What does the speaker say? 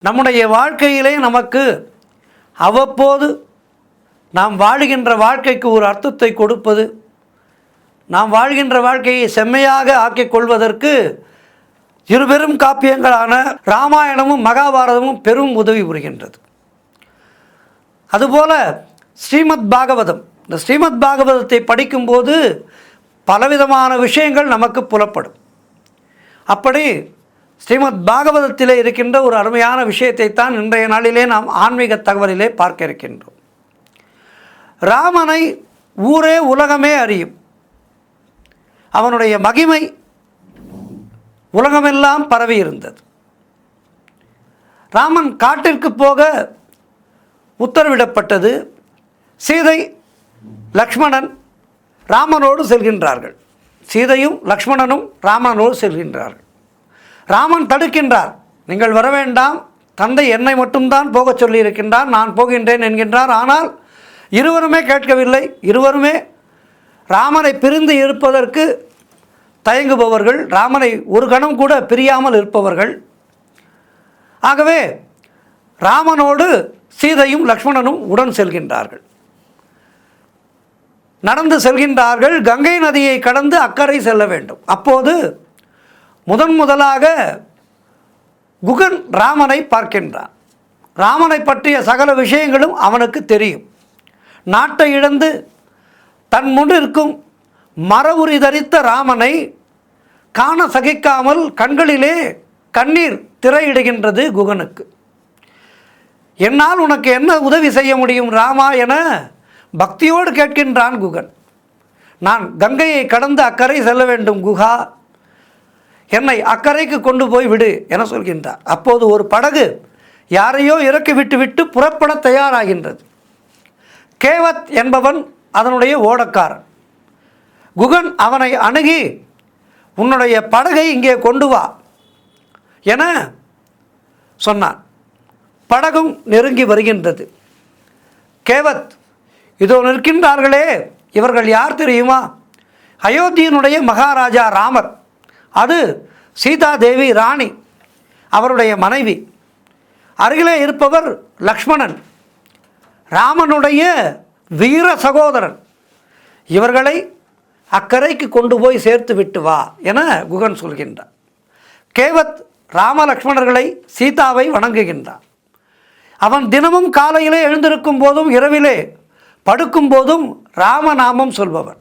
நம்முடைய வாழ்க்கையிலே நமக்கு அவ்வப்போது நாம் வாழுகின்ற வாழ்க்கைக்கு ஒரு அர்த்தத்தை கொடுப்பது, நாம் வாழ்கின்ற வாழ்க்கையை செம்மையாக ஆக்கிக் கொள்வதற்கு இருபெரும் காப்பியங்களான ராமாயணமும் மகாபாரதமும் பெரும் உதவி புரிகின்றது. அதுபோல ஸ்ரீமத் பாகவதம், இந்த ஸ்ரீமத் பாகவதத்தை படிக்கும்போது பலவிதமான விஷயங்கள் நமக்கு புலப்படும். அப்படி ஸ்ரீமத் பாகவதத்திலே இருக்கின்ற ஒரு அருமையான விஷயத்தை தான் இன்றைய நாளிலே நாம் ஆன்மீக தகவலிலே பார்க்க இருக்கின்றோம். ராமனை ஊரே உலகமே அறியும். அவனுடைய மகிமை உலகமெல்லாம் பரவி இருந்தது. ராமன் காட்டிற்கு போக உத்தரவிடப்பட்டது. சீதை லக்ஷ்மணன் ராமனோடு செல்கின்றார்கள். சீதையும் லக்ஷ்மணனும் ராமனோடு செல்கின்றார்கள். ராமன் தடுக்கின்றார், நீங்கள் வர வேண்டாம், தந்தை என்னை மட்டும்தான் போகச் சொல்லியிருக்கின்றார், நான் போகின்றேன் என்கின்றார். ஆனால் இருவருமே கேட்கவில்லை. இருவருமே ராமனை பிரிந்து இருப்பதற்கு தயங்குபவர்கள், ராமனை ஒரு கணம் கூட பிரியாமல் இருப்பவர்கள். ஆகவே ராமனோடு சீதையும் லக்ஷ்மணனும் உடன் செல்கின்றார்கள். நடந்து செல்கின்றார்கள். கங்கை நதியை கடந்து அக்கறை செல்ல வேண்டும். அப்போது முதலாக குகன் ராமனை பார்க்கின்றான். ராமனை பற்றிய சகல விஷயங்களும் அவனுக்கு தெரியும். நாட்டை இழந்து தன் முன் இருக்கும் மரவுரி தரித்த ராமனை காண சகிக்காமல் கண்களிலே கண்ணீர் திரையிடுகின்றது குகனுக்கு. என்னால் உனக்கு என்ன உதவி செய்ய முடியும் ராமா என பக்தியோடு கேட்கின்றான் குகன். நான் கங்கையை கடந்து அக்கறை செல்ல வேண்டும் குகா, என்னை அக்கறைக்கு கொண்டு போய் விடு என சொல்கின்றார். அப்போது ஒரு படகு யாரையோ இறக்கி விட்டு புறப்பட தயாராகின்றது. கேவத் என்பவன் அதனுடைய ஓடக்காரன். குகன் அவனை அணுகி, உன்னுடைய படகை இங்கே கொண்டு வா என சொன்னான். படகும் நெருங்கி வருகின்றது. கேவத், இதோ நிற்கின்றார்களே, இவர்கள் யார் தெரியுமா? அயோத்தியினுடைய மகாராஜா ராமர், அது சீதா தேவி ராணி, அவருடைய மனைவி. அருகிலே இருப்பவர் லக்ஷ்மணன், ராமனுடைய வீர சகோதரன். இவர்களை அக்கறைக்கு கொண்டு போய் சேர்த்து விட்டு வா என குகன் சொல்கின்றார். கேவத் ராம லக்ஷ்மணர்களை, சீதாவை வணங்குகின்றான். அவன் தினமும் காலையிலே எழுந்திருக்கும் போதும் இரவிலே படுக்கும் போதும் ராமநாமம் சொல்பவன்.